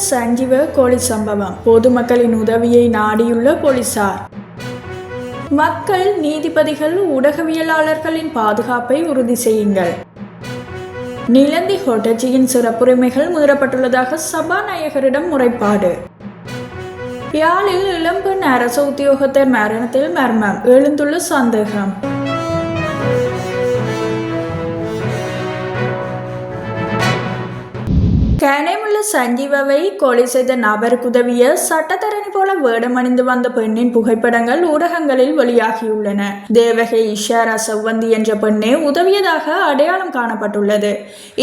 சஞ்சீவ கொலை சம்பவம். பொதுமக்களின் உதவியை நாடியுள்ள போலீசார். மக்கள், நீதிபதிகள், ஊடகவியலாளர்களின் பாதுகாப்பை உறுதி செய்யுங்கள். நிலந்தி ஹொட்டச்சியின் சிறப்புரிமைகள் மீறப்பட்டுள்ளதாக சபாநாயகரிடம் முறைப்பாடு. யாழில் இளம்பெண் அரசு உத்தியோகத்தர் மரணத்தில் மர்மம், எழுந்துள்ள சந்தேகம். கனேமுள்ள சஞ்சீவவை கொலை செய்த நபருக்கு உதவிய சட்டத்தரணி போல வேடமணிந்து வந்த பெண்ணின் புகைப்படங்கள் ஊடகங்களில் வெளியாகியுள்ளன. தேவகை இஷாரா செவ்வந்தி என்ற பெண்ணே உதவியதாக அடையாளம் காணப்பட்டுள்ளது.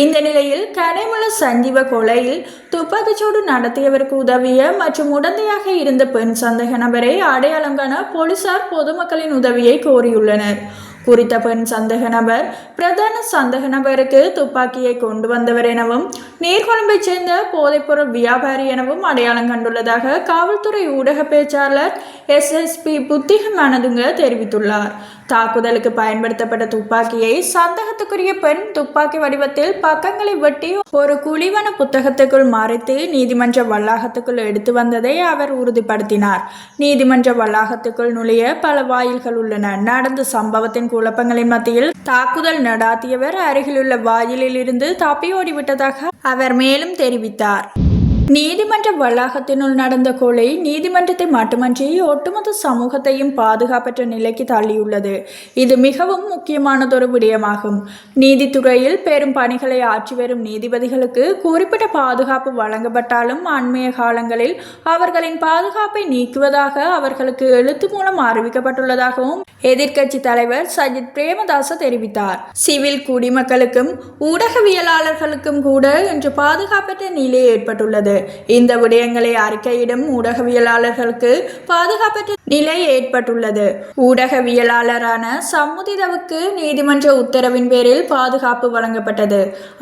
இந்த நிலையில் கனேமுள்ள சஞ்சீவ கொலையில் துப்பாக்கிச்சூடு நடத்தியவருக்கு உதவிய மற்றும் உடந்தையாக இருந்த பெண் சந்தேக நபரை அடையாளம் காண போலீசார் பொதுமக்களின் உதவியை கோரியுள்ளனர். குறித்த பெண் சந்தேக நபர் பிரதான சந்தேக நபருக்கு துப்பாக்கியை கொண்டு வந்தவர் எனவும் நீர்கொழும்பைச் சேர்ந்த போதைப்பொருள் வியாபாரி எனவும் அடையாளம் கண்டுள்ளதாக காவல்துறை ஊடக பேச்சாளர் SSP புத்திக மனதுங்க தெரிவித்துள்ளார். தாக்குதலுக்கு பயன்படுத்தப்பட்ட துப்பாக்கியை சந்தேகத்துக்குரிய பெண் துப்பாக்கி வடிவத்தில் பக்கங்களை வெட்டி ஒரு குழிவன புத்தகத்துக்குள் மறைத்து நீதிமன்ற வளாகத்துக்குள் எடுத்து வந்ததை அவர் உறுதிப்படுத்தினார். நீதிமன்ற வளாகத்துக்குள் நுழைய பல வாயில்கள் உள்ளன. நடந்த சம்பவத்தின் குழப்பங்களின் மத்தியில் தாக்குதல் நடாத்தியவர் அருகிலுள்ள வாயிலில் இருந்து தப்பி ஓடிவிட்டதாக அவர் மேலும் தெரிவித்தார். நீதிமன்ற வளாகத்தினுள் நடந்த கொலை நீதிமன்றத்தை மட்டுமன்றி ஒட்டுமொத்த சமூகத்தையும் பாதுகாப்பற்ற நிலைக்கு தள்ளியுள்ளது. இது மிகவும் முக்கியமானதொரு விடயமாகும். நீதித்துறையில் பெரும் பணிகளை ஆற்றி வரும் நீதிபதிகளுக்கு குறிப்பிட்ட பாதுகாப்பு வழங்கப்பட்டாலும் அண்மைய காலங்களில் அவர்களின் பாதுகாப்பை நீக்குவதாக அவர்களுக்கு எழுத்து மூலம் அறிவிக்கப்பட்டுள்ளதாகவும் எதிர்க்கட்சி தலைவர் சஜித் பிரேமதாச தெரிவித்தார். சிவில் குடிமக்களுக்கும் ஊடகவியலாளர்களுக்கும் கூட இன்று பாதுகாப்பற்ற நிலை ஏற்பட்டுள்ளது. இந்த விடயங்களை அறிக்கையிடும் ஊடகவியலாளர்களுக்கு பாதுகாப்பற்ற நிலை ஏற்பட்டுள்ளது. ஊடகவியலாளரான சம்முதிதவுக்கு நீதிமன்ற உத்தரவின் பேரில் பாதுகாப்பு வழங்கப்பட்டது.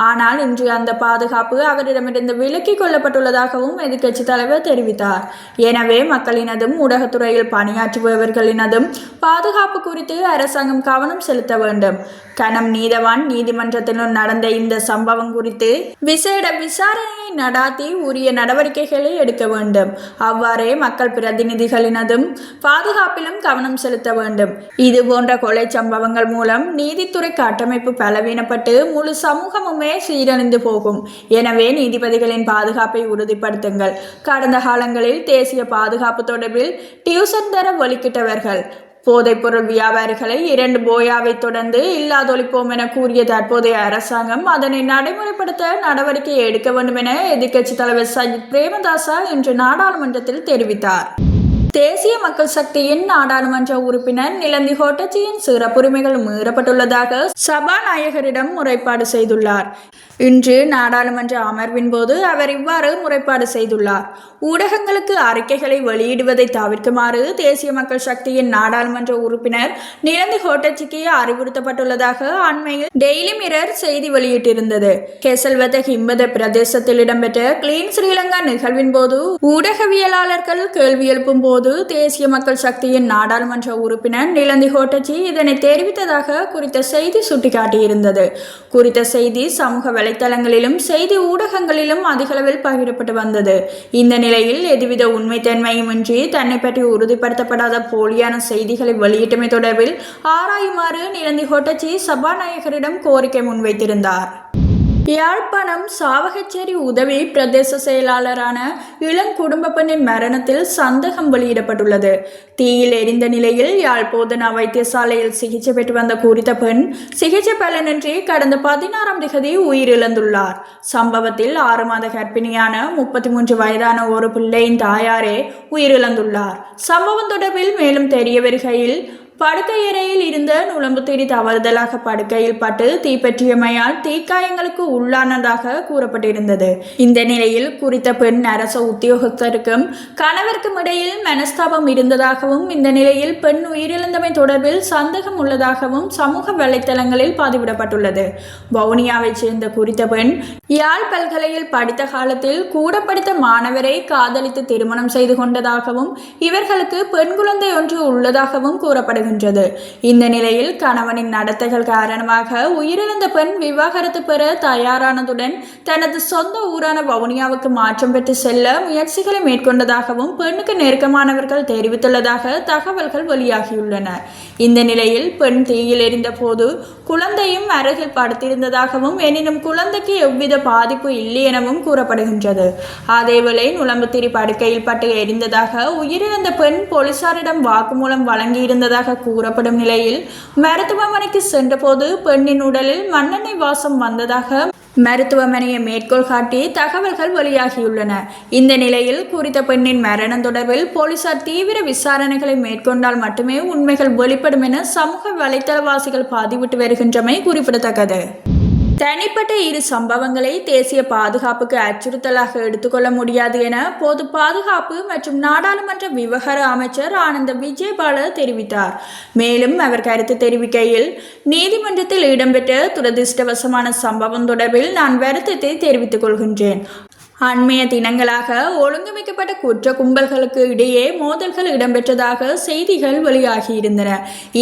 ஆனால் இன்று அந்த பாதுகாப்பு அவரிடமிருந்து விலக்கிக் கொள்ளப்பட்டுள்ளதாகவும் எதிர்க்கட்சி தலைவர் தெரிவித்தார். எனவே மக்களினதும் ஊடகத்துறையில் பணியாற்றுபவர்களினதும் பாதுகாப்பு குறித்து அரசாங்கம் கவனம் செலுத்த வேண்டும். கனம் நீதவான் நீதிமன்றத்தினுள் நடந்த இந்த சம்பவம் குறித்து விசேட விசாரணையை நடாத்தி உரிய நடவடிக்கைகளை எடுக்க வேண்டும். அவ்வாறே மக்கள் பிரதிநிதிகளினதும் பாதுகாப்பிலும் கவனம் செலுத்த வேண்டும். இது போன்ற கொலை சம்பவங்கள் மூலம் நீதித்துறை கட்டமைப்பு பலவீனப்பட்டு முழு சமூகமுமே சீரழிந்து போகும். எனவே நீதிபதிகளின் பாதுகாப்பை உறுதிப்படுத்துங்கள். கடந்த காலங்களில் தேசிய பாதுகாப்பு தொடர்பில் டியூசன் தர வலிக்கிட்டவர்கள் போதைப்பொருள் வியாபாரிகளை 2 போயாவை தொடர்ந்து இல்லாதொழிப்போம் என கூறிய தற்போதைய அரசாங்கம் அதனை நடைமுறைப்படுத்த நடவடிக்கை எடுக்க வேண்டும் என எதிர்க்கட்சி தலைவர் சஜித் பிரேமதாச இன்று நாடாளுமன்றத்தில் தெரிவித்தார். தேசிய மக்கள் சக்தியின் நாடாளுமன்ற உறுப்பினர் நிலந்தி ஹொட்டச்சியின் சிறப்புரிமைகள் மீறப்பட்டுள்ளதாக சபாநாயகரிடம் முறைப்பாடு செய்துள்ளார். இன்று நாடாளுமன்ற அமர்வின் போது அவர் இவ்வாறு முறைப்பாடு செய்துள்ளார். ஊடகங்களுக்கு அறிக்கைகளை வெளியிடுவதை தவிர்க்குமாறு தேசிய மக்கள் சக்தியின் நாடாளுமன்ற உறுப்பினர் நிலந்தி ஹொட்டச்சிக்கு அறிவுறுத்தப்பட்டுள்ளதாக அண்மையில் டெய்லி மிரர் செய்தி வெளியிட்டிருந்தது. கெசல்வத்த ஹிம்பத பிரதேசத்தில் இடம்பெற்ற கிளீன் ஸ்ரீலங்கா நிகழ்வின் போது ஊடகவியலாளர்கள் கேள்வி எழுப்பும் போது தேசிய மக்கள் சக்தியின் நாடாளுமன்ற உறுப்பினர் நிலந்தி ஹொட்டச்சி இதனை தெரிவித்ததாக குறித்த செய்தி சுட்டிக்காட்டியிருந்தது. குறித்த செய்தி சமூக வலைத்தளங்களிலும் செய்தி ஊடகங்களிலும் அதிகளவில் பகிரப்பட்டு வந்தது. இந்த நிலையில் எதுவித உண்மைத்தன்மையுமின்றி தன்னை பற்றி உறுதிப்படுத்தப்படாத போலியான செய்திகளை வெளியிட்டமை தொடர்பில் ஆராயுமாறு நிலந்தி ஹொட்டச்சி சபாநாயகரிடம் கோரிக்கை முன்வைத்திருந்தார். யாழ்ப்பாணம் சாவகச்சேரி உதவி பிரதேச செயலாளரான இளங்குடும்ப பெண்ணின் மரணத்தில் சந்தேகம் வெளியிடப்பட்டுள்ளது. தீயில் எரிந்த நிலையில் யாழ் போதனா வைத்தியசாலையில் சிகிச்சை பெற்று வந்த குறித்த பெண் சிகிச்சை பலனின்றி கடந்த 16ஆம் திகதி உயிரிழந்துள்ளார். சம்பவத்தில் 6 மாத கர்ப்பிணியான 33 வயதான ஒரு பிள்ளையின் தாயாரே உயிரிழந்துள்ளார். சம்பவம் தொடர்பில் மேலும் தெரிய வருகையில் படுக்கையறையில் இருந்த நுழம்புத்திரி தவறுதலாக படுக்கையில் பட்டு தீப்பற்றியமையால் தீக்காயங்களுக்கு உள்ளானதாக கூறப்பட்டிருந்தது. இந்த நிலையில் குறித்த பெண் அரச உத்தியோகத்தருக்கும் கணவருக்கும் இடையில் மனஸ்தாபம் இருந்ததாகவும் இந்த நிலையில் பெண் உயிரிழந்தமை தொடர்பில் சந்தேகம் உள்ளதாகவும் சமூக வலைத்தளங்களில் பதிவிடப்பட்டுள்ளது. வவுனியாவைச் சேர்ந்த குறித்த பெண் யாழ் பல்கலையில் படித்த காலத்தில் கூட படித்த மாணவரை காதலித்து திருமணம் செய்து கொண்டதாகவும் இவர்களுக்கு பெண் குழந்தை ஒன்று உள்ளதாகவும் கூறப்படுகிறது. கூறப்படுகின்றது. இந்த நிலையில் கணவனின் நடத்தைகள் காரணமாக உயிரிழந்த பெண் விவாகரத்து பெற தயாரானதுடன் தனது சொந்த ஊரான வவுனியாவுக்கு மாற்றம் பெற்று செல்ல முயற்சிகளை மேற்கொண்டதாகவும் பெண்ணுக்கு நெருக்கமானவர்கள் தெரிவித்துள்ளதாக தகவல்கள் வெளியாகியுள்ளன. இந்த நிலையில் பெண் தீயில் எரிந்த போது குழந்தையும் அருகில் படுத்திருந்ததாகவும் எனினும் குழந்தைக்கு எவ்வித பாதிப்பு இல்லை எனவும் கூறப்படுகின்றது. அதேவேளை நுளம்புத்திரி படுக்கையில் பட்டு எரிந்ததாக உயிரிழந்த பெண் போலீசாரிடம் வாக்குமூலம் வழங்கியிருந்ததாக கூறப்படும் நிலையில் மருத்துவமனைக்கு சென்றபோது பெண்ணின் உடலில் மண்ணெண்ணெய் வாசம் வந்ததாக மருத்துவமனையை மேற்கோள் காட்டி தகவல்கள் வெளியாகியுள்ளன. இந்த நிலையில் குறித்த பெண்ணின் மரணம் தொடர்பில் போலீசார் தீவிர விசாரணைகளை மேற்கொண்டால் மட்டுமே உண்மைகள் வெளிப்படும் என சமூக வலைத்தளவாசிகள் பதிவிட்டு வருகின்றமை குறிப்பிடத்தக்கது. தனிப்பட்ட இரு சம்பவங்களை தேசிய பாதுகாப்புக்கு அச்சுறுத்தலாக எடுத்துக்கொள்ள முடியாது என பொது பாதுகாப்பு மற்றும் நாடாளுமன்ற விவகார அமைச்சர் ஆனந்த விஜயபால தெரிவித்தார். மேலும் அவர் கருத்து தெரிவிக்கையில், நீதிமன்றத்தில் இடம்பெற்ற துரதிருஷ்டவசமான சம்பவம் தொடர்பில் நான் வருத்தத்தை தெரிவித்துக் கொள்கின்றேன். அண்மைய தினங்களாக ஒழுங்கமைக்கப்பட்ட குற்ற கும்பல்களுக்கு இடையே மோதல்கள் இடம்பெற்றதாக செய்திகள் வெளியாகியிருந்தன.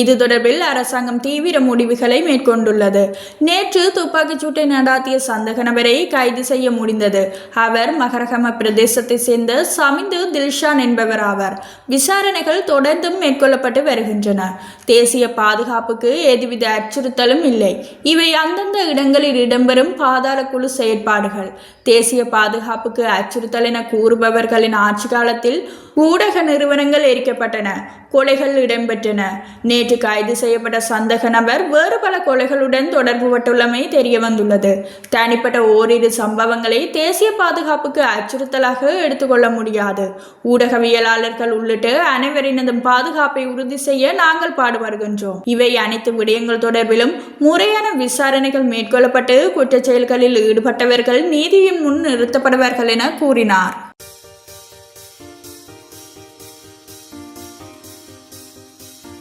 இது தொடர்பில் அரசாங்கம் தீவிர முடிவுகளை மேற்கொண்டுள்ளது. நேற்று துப்பாக்கிச் சூட்டை நடாத்திய சந்தேக நபரை கைது செய்ய முடிந்தது. அவர் மகரகம பிரதேசத்தை சேர்ந்த சமிந்து தில்ஷான் என்பவர் ஆவார். விசாரணைகள் தொடர்ந்தும் மேற்கொள்ளப்பட்டு வருகின்றன. தேசிய பாதுகாப்புக்கு எதுவித அச்சுறுத்தலும் இல்லை. இவை அந்தந்த இடங்களில் இடம்பெறும் பாதாள குழு செயற்பாடுகள். தேசிய பாதுகாப்புக்கு அச்சுறுத்தல் என கூறுபவர்களின் ஆட்சி காலத்தில் ஊடக நிறுவனங்கள் எரிக்கப்பட்டன, கொலைகள் இடம்பெற்றன. நேற்று கைது செய்யப்பட்ட சந்தேக நபர் வேறு பல கொலைகளுடன் தொடர்புபட்டுள்ளமை தெரிய வந்துள்ளது. தனிப்பட்ட ஓரிரு சம்பவங்களை தேசிய பாதுகாப்புக்கு அச்சுறுத்தலாக எடுத்துக்கொள்ள முடியாது. ஊடகவியலாளர்கள் உள்ளிட்ட அனைவரினதும் பாதுகாப்பை உறுதி செய்ய நாங்கள் பாடுபடுகின்றோம். இவை அனைத்து விடயங்கள் தொடர்பிலும் முறையான விசாரணைகள் மேற்கொள்ளப்பட்டு குற்றச் செயல்களில் ஈடுபட்டவர்கள் நீதியின் முன் நிறுத்தப்படுவார்கள் என கூறினார்.